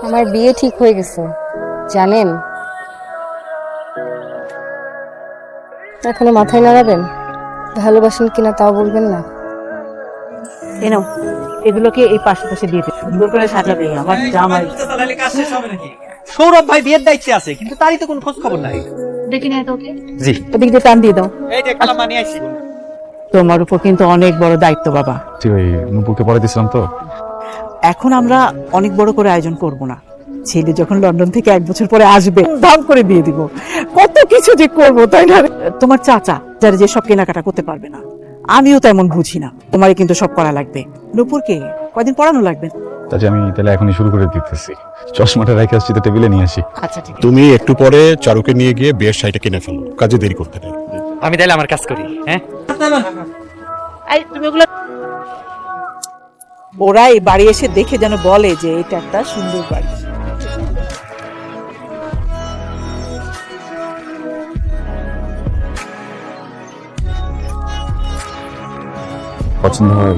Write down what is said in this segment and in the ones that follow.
আমার বিয়ে ঠিক হয়ে গেছে জানেন। এখনো মাথায় নাড়াবেন? ভালোবাসেন কিনা তাও বলবেন না? এনো এগুলোকে এই পাশে পাশে দিয়ে দিন, সুন্দর করে সাজাবে আমার জামাই। সৌরভ ভাই বিয়ের দায়িত্বে আছে, কিন্তু তারই তো কোনো খোঁজ খবর নাই। দেখি না তোকে জি, ওদিক দিয়ে টান দিয়ে দাও। এই যে কালাম নিয়ে আইছি। তোমার উপর কিন্তু অনেক বড় দায়িত্ব বাবা। ঠিক ওই নুপুরকে পরে দিছিলাম তো। এখন আমরা অনেক বড় করে আয়োজন করব না, ছেলে যখন লন্ডন থেকে 1 বছর পরে আসবে দাম করে দিয়ে দিব। কত কিছু যে করবো তাই না? তোমার চাচা যারা যে সব কেনাকাটা করতে পারবে না, আমিও তেমন বুঝি না, তোমারই কিন্তু সব করা লাগবে। নূপুরকে কয়দিন পড়ানো লাগবে। তাই আমি তাহলে এখনই শুরু করে দিতেছি। চশমাটা রেখে আসছি তো, টেবিলে নিয়ে আসি। আচ্ছা ঠিক আছে। তুমি একটু পরে চারুকে নিয়ে গিয়ে বিয়ের শাড়িটা কিনে ফেলো, কাজে দেরি করতে নেই। আমি তাইলে আমার কাজ করি। হ্যাঁ, এই তুমি ওগুলো ওরা এই বাড়ি এসে দেখে যেন বলে যে এটা একটা সুন্দর বাড়ি। পছন্দ হয়?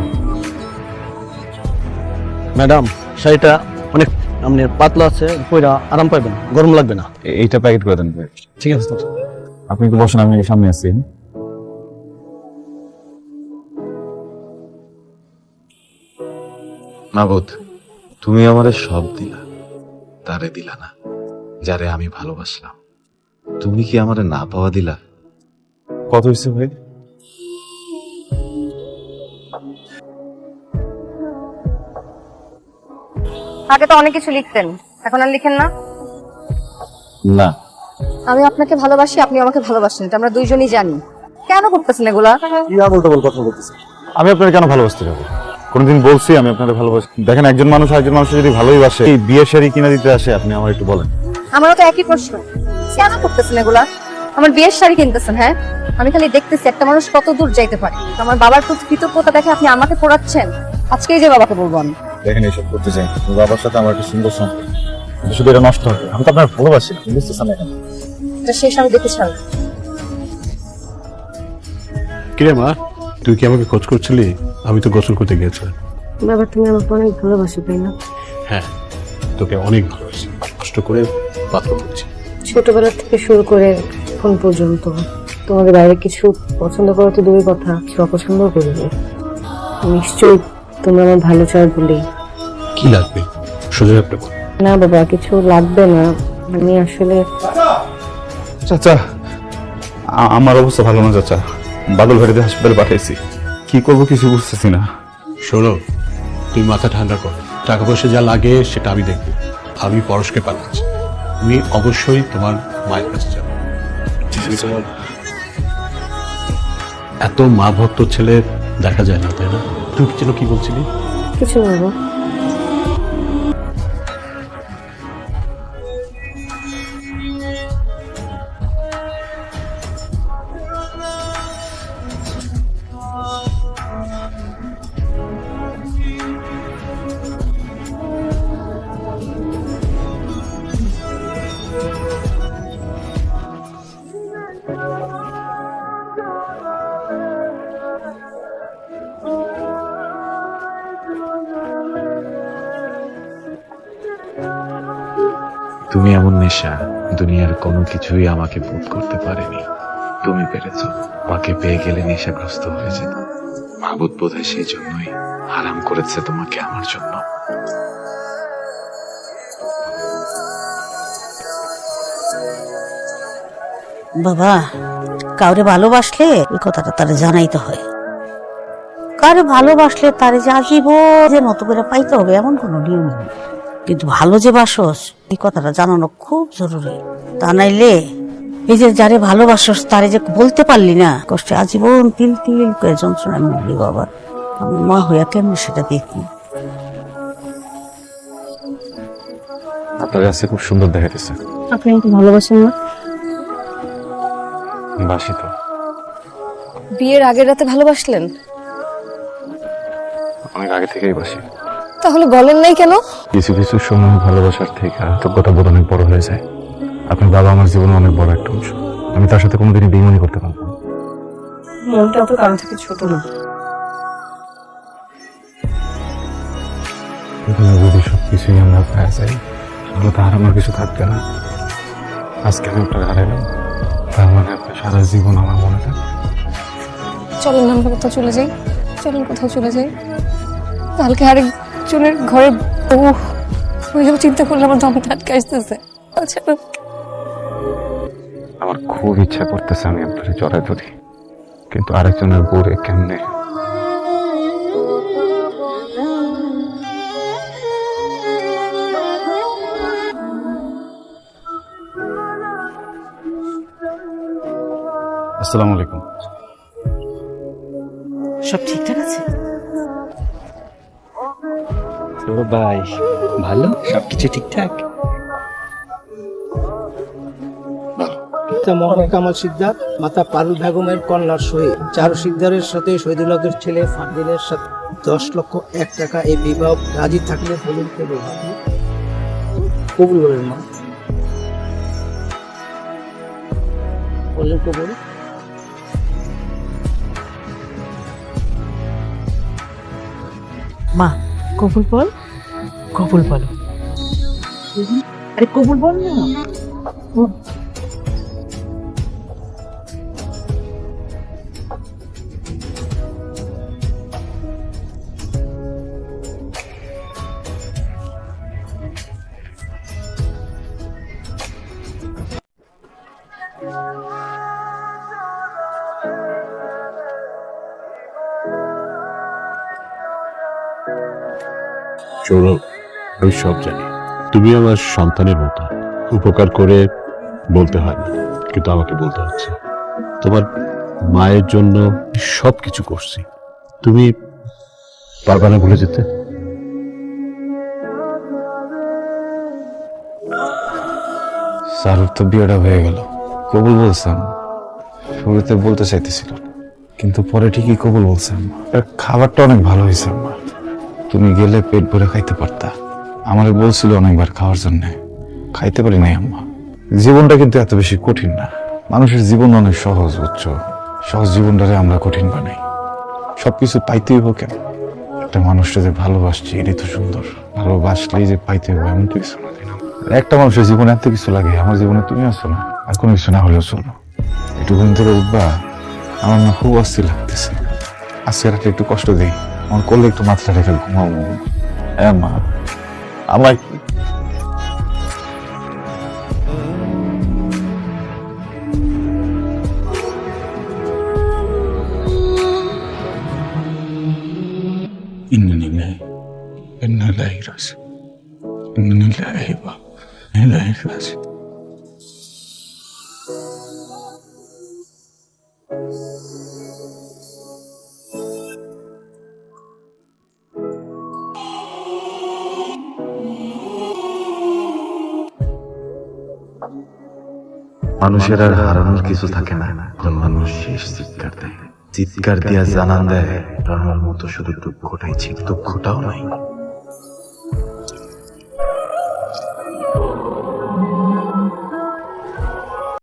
ম্যাডাম শাড়িটা অনেক আপনি পাতলা আছে, পয়রা আরাম পাইবেন, গরম লাগবে না। এইটা প্যাকেট করে দেন ভাই। ঠিক আছে স্যার। আপনি একটু বসেন, আমি সামনে আছি। মাবুদ, তুমি আমারে সব দিলা, তারে দিলা না যারে আমি ভালোবাসলাম। তুমি কি আমারে না পাওয়া দিলা? কত হয়েছে ভাই? আগে তো অনেক কিছু লিখতেন, এখন আর লিখেন না? না, আমি আপনাকে ভালোবাসি, আপনি আমাকে ভালোবাসেন, এটা আমরা দুইজনই জানি। কেন করতেছেন এগুলা? কি বলতে বল কথা বলতেছি। আমি আপনাকে কেন ভালোবাসতে যাবো? কোনদিন বলছি আমি আপনাকে ভালোবাসি? দেখেন, একজন মানুষ আরেকজন মানুষ যদি ভালোই বাসে, এই বিয়ের শাড়ি কিনে দিতে আসে, আপনি আমার একটু বলেন। আমারও তো একই প্রশ্ন, কেন করতেছেন এগুলা? আমার বিয়ের শাড়ি কিনতেছেন? হ্যাঁ, আমি খালি দেখতেছি একটা মানুষ কত দূর যাইতে পারে। আমার বাবার প্রতি কৃতজ্ঞতা দেখে আপনি আমাকে পড়াচ্ছেন। আজকেই যে বাবাকে বলবো আমি। দেখেন, এইসব করতে চাই, বাবার সাথে আমার একটা সুন্দর সম্পর্ক, কিন্তু শুধু এটা নষ্ট হবে। আমি তো আপনার ভালোবাসি, বুঝতেছেন না কেন? এটা শেষ আমি দেখে ছাড়ব। কিরে মা, তুই কি আমাকে খোঁজ করছিলি? আমি তো গোসল করতে গিয়েছিলাম। বাবা, তুমি আমাকে অনেক ভালোবাসো তাই না? হ্যাঁ, তোকে অনেক ভালোবাসি, কষ্ট করে পাত্র করছি। ছোটবেলা থেকে শুরু করে এখন পর্যন্ত তোমাদের বাইরে কিছু পছন্দ করো তো দূরের কথা, কিছু অপছন্দও করবে। নিশ্চয়ই তোমরা আমার ভালো চাও বলেই। কি লাগবে সোজা একটা বল। না বাবা, কিছু লাগবে না, আমি আসলে চাচা, আমার অবস্থা ভালো না চাচা। বাদল ভাইরে হাসপাতালে পাঠাইছি, কি করবো কিছু বুঝতেছি না। শোনো, তুই মাথা ঠান্ডা কর, টাকা পয়সা যা লাগে সেটা আমি দেখবো। আমি পরশকে পাঠাচ্ছি, তুমি অবশ্যই তোমার মায়ের কাছে যাবে। এত মা ভক্ত ছেলে দেখা যায় না, তাই না? তুই কি যেন কি বলছিলি? কিছু না বাবা। তুমি এমন নেশা দুনিয়ার কোনো কিছুই আমাকে বোধ করতে পারেনি। তুমি পেরেছো। আমাকে পেয়ে গেলে নেশাগ্রস্ত হয়ে যেত। মাবুদ বোধহয় সেই জন্যই হারাম করেছে তোমাকে আমার জন্য। বাবা, কাউরে ভালোবাসলে এই কথাটা তারে জানাইতে হয়। কারে ভালোবাসলে তারে যে আজীবনের মতো করে পাইতে হবে এমন কোনো নিয়ম নেই, কিন্তু ভালো যে বাসস এই কথাটা জানানো খুব জরুরি। তা নাইলে এই যে যারে ভালোবাসস তারে যে বলতে পারলি না, কষ্টে আজীবন তিল তিল করে যন্ত্রণায় মরলি। বাবা, আমি মা হইয়া কেমন সেটা দেখি। আপনার কাছে খুব সুন্দর দেখাইতেছে। আপনি আমাকে ভালোবাসেন না? বাসি তো। বিয়ের আগের রাতে ভালোবাসলেন? অনেক আগে থেকেই বাসি। তাহলে বলেন নাই কেন? কিছু কিছু সময় ভালোবাসার থেকে কৃতজ্ঞতা বোধ অনেক বড় হয়ে যায়। আপনার বাবা আমার জীবনে অনেক বড় একটা অংশ। আমি তার সাথে কোনোদিনই বেইমানি করতে পারবো না। মনটা তো কারণ থেকে ছোট না। প্রথমে যদি সবকিছুই আমরা পাওয়া যাই তাহলে তো হারানোর কিছু থাকবে না। আজকে আমি আপনার হারাইলাম, তার মানে আপনার সারা জীবন আমার মনে থাকবে। চলেন না আমরা কোথাও চলে যাই, চলেন কোথাও চলে যাই। কালকে আরেকজনের ঘরে বউ ওইসব চিন্তা করলে আমার দমটা আটকে আসতেছে। আচ্ছা আমার খুব ইচ্ছা করতেছে আমি আপনার জড়ায় ধরি, কিন্তু আরেকজনের বউরে কেমনে। আসসালামু আলাইকুম। সব ঠিকঠাক আছে? সৌরভ ভাই ভালো, সবকিছু ঠিকঠাক? পিতা মোহাম্মদ কামাল সিকদার, মাতা পারুল বেগমের কন্যার সহিত চারু সিকদারের সাথে শহীদুল হকের ছেলে ফারদিনের সাথে 10,01,000 টাকা এই বিবাহ রাজি থাকলে কবুল করবে। কবুল বলেন মা, বললেন কবুল। মা কবুল বল, কবুল বলো। আরে কবুল বল না। সৌরভ, আমি সব জানি তুমি আমার সন্তানের মতো, উপকার করে বলতে হয় না, কিন্তু আমাকে বলতে হচ্ছে। তোমার মায়ের জন্য সব কিছু করছি, তুমি পারবা না ভুলে যেতে? স্যারের তো বিয়েটা হয়ে গেল, কবুল বলছেন। শুরুতে বলতে চাইতেছিল কিন্তু পরে ঠিকই কবুল বলছেন। খাবারটা অনেক ভালো হয়েছে আম্মা, তুমি গেলে পেট ভরে খাইতে পারতা। আমারে বলছিল অনেকবার খাওয়ার জন্য, খাইতে পারি নাই আম্মা। জীবনটা কিন্তু এত বেশি কঠিন না, মানুষের জীবন অনেক সহজ, বুঝছো? সহজ জীবনটারে আমরা কঠিন বানাই। সবকিছু পাইতেই হোক কেন, একটা মানুষটা যে ভালোবাসছি এটাই তো সুন্দর। ভালোবাসলেই যে পাইতে হবে এমন তো কিছু না, তাই না? একটা মানুষের জীবনে এত কিছু লাগে, আমার জীবনে তুমি আছো না, আর কোনো কিছু না হলেও চলো। একটু ঘুম থেকে উঠবা, আমার না খুব অস্থির লাগতেছে। আজকে রাতে একটু কষ্ট দিই, আমার করলে একটু মাথাটা রেখে ঘুমাবো। হ্যাঁ মা, আমার মানুষের আর হারানোর কিছু থাকে না, যখন মানুষ শেষ চিৎকার দেয়। চিৎকার দিয়া জানান দেয়, হারানোর মতো শুধু দুঃখটাই ছিল, দুঃখটাও নাই।